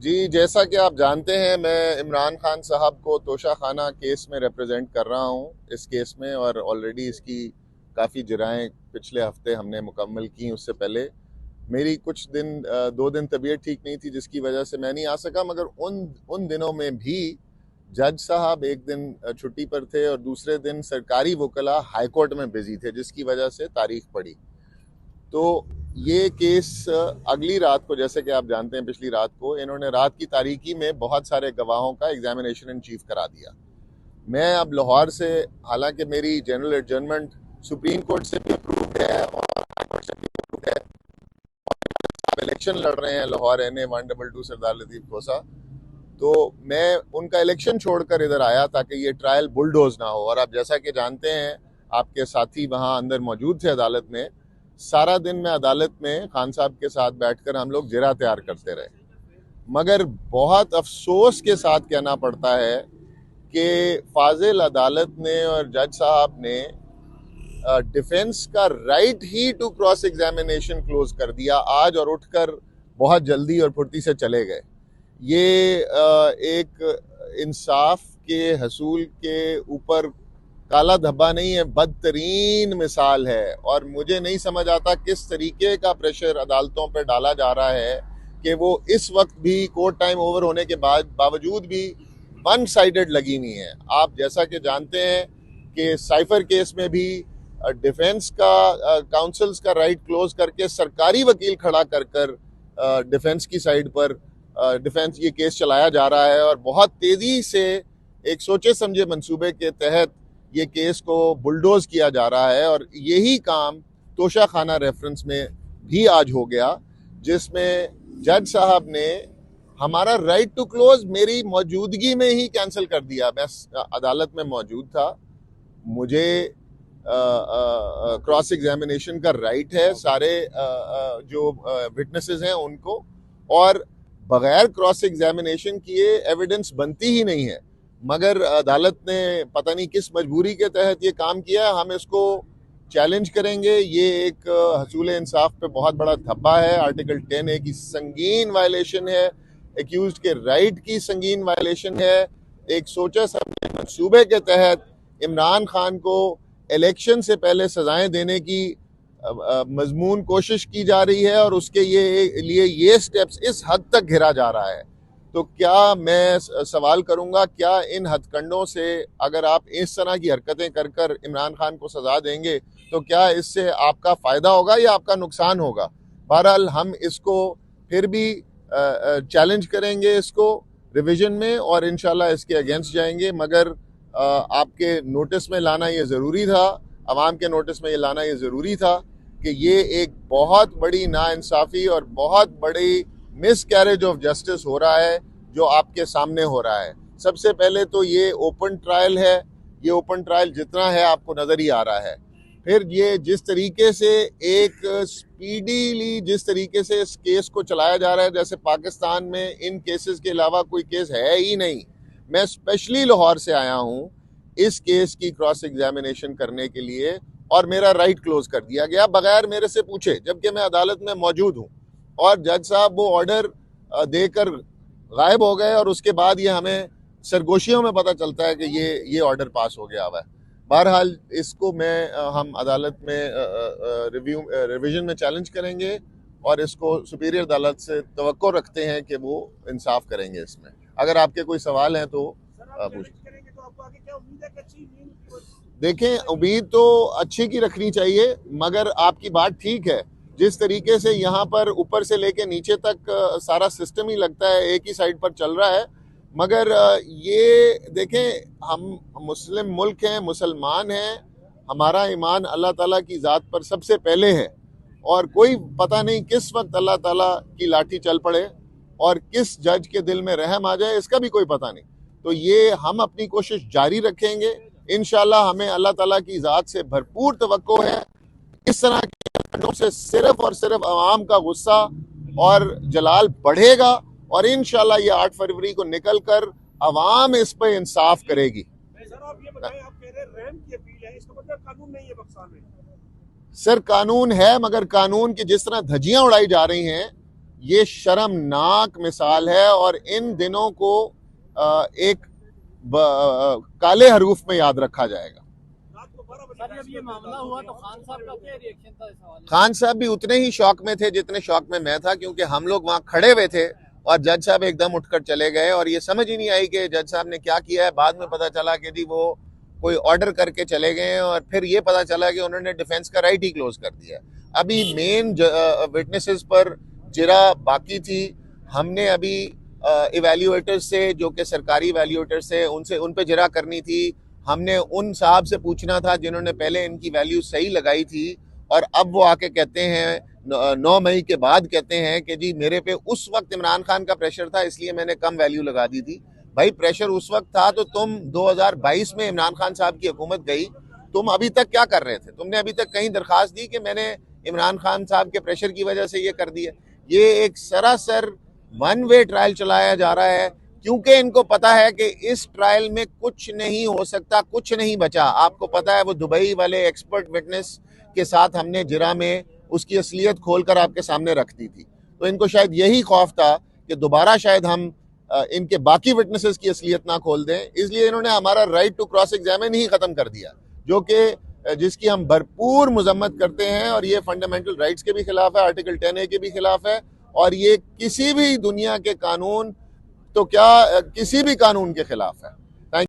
जी, जैसा कि आप जानते हैं, मैं इमरान खान साहब को तोशा खाना केस में रिप्रेजेंट कर रहा हूं इस केस में, और ऑलरेडी इसकी काफ़ी जराएं पिछले हफ्ते हमने मुकम्मल की। उससे पहले मेरी कुछ दिन 2 दिन तबीयत ठीक नहीं थी, जिसकी वजह से मैं नहीं आ सका। मगर उन उन दिनों में भी जज साहब एक दिन छुट्टी पर थे और दूसरे दिन सरकारी वकला हाई कोर्ट में बिजी थे, जिसकी वजह से तारीख पड़ी। तो ये केस अगली रात को, जैसे कि आप जानते हैं, पिछली रात को इन्होंने रात की तारीकी में बहुत सारे गवाहों का एग्जामिनेशन इन चीफ करा दिया। मैं अब लाहौर से, हालांकि मेरी जनरल एडजर्नमेंट सुप्रीम कोर्ट से भी अप्रूव्ड है और हाई कोर्ट से भी अप्रूव्ड है, आप इलेक्शन लड़ रहे हैं लाहौर NA 122 सरदार लतीफ खोसा, तो मैं उनका इलेक्शन छोड़कर इधर आया ताकि ये ट्रायल बुलडोज ना हो। और आप जैसा कि जानते हैं, आपके साथी वहां अंदर मौजूद थे अदालत में, सारा दिन मैं अदालत में खान साहब के साथ बैठकर हम लोग जिरा तैयार करते रहे। मगर बहुत अफसोस के साथ कहना पड़ता है कि फाजिल अदालत ने और जज साहब ने डिफेंस का राइट ही टू क्रॉस एग्जामिनेशन क्लोज कर दिया आज, और उठकर बहुत जल्दी और फुर्ती से चले गए। ये एक इंसाफ के हसूल के ऊपर काला धब्बा नहीं है, बदतरीन मिसाल है। और मुझे नहीं समझ आता किस तरीके का प्रेशर अदालतों पर डाला जा रहा है कि वो इस वक्त भी कोर्ट टाइम ओवर होने के बावजूद भी वन साइडेड लगी हुई है। आप जैसा कि जानते हैं कि साइफर केस में भी डिफेंस का काउंसिल्स का राइट क्लोज करके सरकारी वकील खड़ा कर कर डिफेंस की साइड पर डिफेंस ये केस चलाया जा रहा है, और बहुत तेजी से एक सोचे समझे मंसूबे के तहत ये केस को बुलडोज किया जा रहा है। और यही काम तोशा खाना रेफरेंस में भी आज हो गया, जिसमें जज साहब ने हमारा राइट टू क्लोज मेरी मौजूदगी में ही कैंसिल कर दिया। मैं अदालत में मौजूद था, मुझे क्रॉस एग्जामिनेशन का राइट है सारे जो विटनेसेस हैं उनको, और बगैर क्रॉस एग्जामिनेशन किए एविडेंस बनती ही नहीं है। मगर अदालत ने पता नहीं किस मजबूरी के तहत ये काम किया। हम इसको चैलेंज करेंगे। ये एक हसूल इंसाफ पे बहुत बड़ा धब्बा है। आर्टिकल 10A की संगीन वायलेशन है, एक्यूज के राइट की संगीन वायलेशन है। एक सोचा समझे मंसूबे के तहत इमरान खान को इलेक्शन से पहले सजाएं देने की मजमून कोशिश की जा रही है, और उसके लिए ये स्टेप्स इस हद तक घिरा जा रहा है। तो क्या मैं सवाल करूंगा, क्या इन हथकंडों से अगर आप इस तरह की हरकतें कर कर इमरान खान को सजा देंगे तो क्या इससे आपका फायदा होगा या आपका नुकसान होगा? बहरहाल हम इसको फिर भी चैलेंज करेंगे इसको रिवीजन में, और इंशाल्लाह इसके अगेंस्ट जाएंगे। मगर आपके नोटिस में लाना ये ज़रूरी था, अवाम के नोटिस में ये लाना ये ज़रूरी था कि ये एक बहुत बड़ी नाइंसाफ़ी और बहुत बड़ी मिस कैरेज ऑफ जस्टिस हो रहा है जो आपके सामने हो रहा है। सबसे पहले तो ये ओपन ट्रायल है, ये ओपन ट्रायल जितना है आपको नज़र ही आ रहा है। फिर ये जिस तरीके से एक स्पीडीली जिस तरीके से इस केस को चलाया जा रहा है, जैसे पाकिस्तान में इन केसेस के अलावा कोई केस है ही नहीं। मैं स्पेशली लाहौर से आया हूँ इस केस की क्रॉस एग्जामिनेशन करने के लिए, और मेरा राइट क्लोज कर दिया गया बगैर मेरे से पूछे, जबकि मैं अदालत में मौजूद हूँ। और जज साहब वो ऑर्डर देकर गायब हो गए, और उसके बाद ये हमें सरगोशियों में पता चलता है कि ये ऑर्डर पास हो गया हुआ है। बहरहाल इसको हम अदालत में रिवीजन में चैलेंज करेंगे, और इसको सुपीरियर अदालत से तवक्को रखते हैं कि वो इंसाफ करेंगे इसमें। अगर आपके कोई सवाल हैं तो पूछ। देखें, उम्मीद तो अच्छी की रखनी चाहिए, मगर आपकी बात ठीक है। जिस तरीके से यहाँ पर ऊपर से लेके नीचे तक सारा सिस्टम ही लगता है एक ही साइड पर चल रहा है। मगर ये देखें, हम मुस्लिम मुल्क हैं, मुसलमान हैं, हमारा ईमान अल्लाह ताला की ज़ात पर सबसे पहले है, और कोई पता नहीं किस वक्त अल्लाह ताला की लाठी चल पड़े और किस जज के दिल में रहम आ जाए, इसका भी कोई पता नहीं। तो ये हम अपनी कोशिश जारी रखेंगे। इंशाल्लाह हमें अल्लाह ताला की ज़ात से भरपूर तवक्को है। इस तरह के खंडों से सिर्फ और सिर्फ अवाम का गुस्सा और जलाल बढ़ेगा, और इंशाल्लाह ये 8 फरवरी को निकल कर अवाम इस पर इंसाफ करेगी। सर, कानून है, मगर कानून की जिस तरह धज्जियां उड़ाई जा रही हैं, ये शर्मनाक मिसाल है और इन दिनों को एक काले हरूफ में याद रखा जाएगा। जब ये मामला हुआ तो खान साहब का क्या रिएक्शन था इस हवाले से? खान साहब भी उतने ही शौक में थे जितने शौक में मैं था, क्योंकि हम लोग वहां खड़े हुए थे और जज साहब एकदम उठकर चले गए और ये समझ ही नहीं आई कि जज साहब ने क्या किया है। बाद में पता चला कि जी वो कोई ऑर्डर करके चले गए और फिर ये पता चला कि उन्होंने डिफेंस का राइट ही क्लोज कर दिया। अभी मेन विटनेसेस पर जिरा बाकी थी। हमने अभी इवैल्यूएटर्स से, जो कि सरकारी इवैल्यूएटर्स से, उन पे जिरा करनी थी। हमने उन साहब से पूछना था जिन्होंने पहले इनकी वैल्यू सही लगाई थी और अब वो आके कहते हैं 9 मई के बाद कहते हैं कि जी मेरे पे उस वक्त इमरान खान का प्रेशर था इसलिए मैंने कम वैल्यू लगा दी थी। भाई प्रेशर उस वक्त था तो तुम 2022 में इमरान खान साहब की हुकूमत गई, तुम अभी तक क्या कर रहे थे? तुमने अभी तक कहीं दरखास्त दी कि मैंने इमरान खान साहब के प्रेशर की वजह से ये कर दिया? ये एक सरासर वन वे ट्रायल चलाया जा रहा है, क्योंकि इनको पता है कि इस ट्रायल में कुछ नहीं हो सकता, कुछ नहीं बचा। आपको पता है वो दुबई वाले एक्सपर्ट विटनेस के साथ हमने जिरा में उसकी असलियत खोलकर आपके सामने रख दी थी, तो इनको शायद यही खौफ था कि दोबारा शायद हम इनके बाकी विटनेसेस की असलियत ना खोल दें, इसलिए इन्होंने हमारा राइट टू क्रॉस एग्जामिन ही खत्म कर दिया, जो कि जिसकी हम भरपूर मजम्मत करते हैं और ये फंडामेंटल राइट्स के भी खिलाफ है, आर्टिकल 10A के भी खिलाफ है और ये किसी भी दुनिया के कानून, तो क्या किसी भी कानून के खिलाफ है।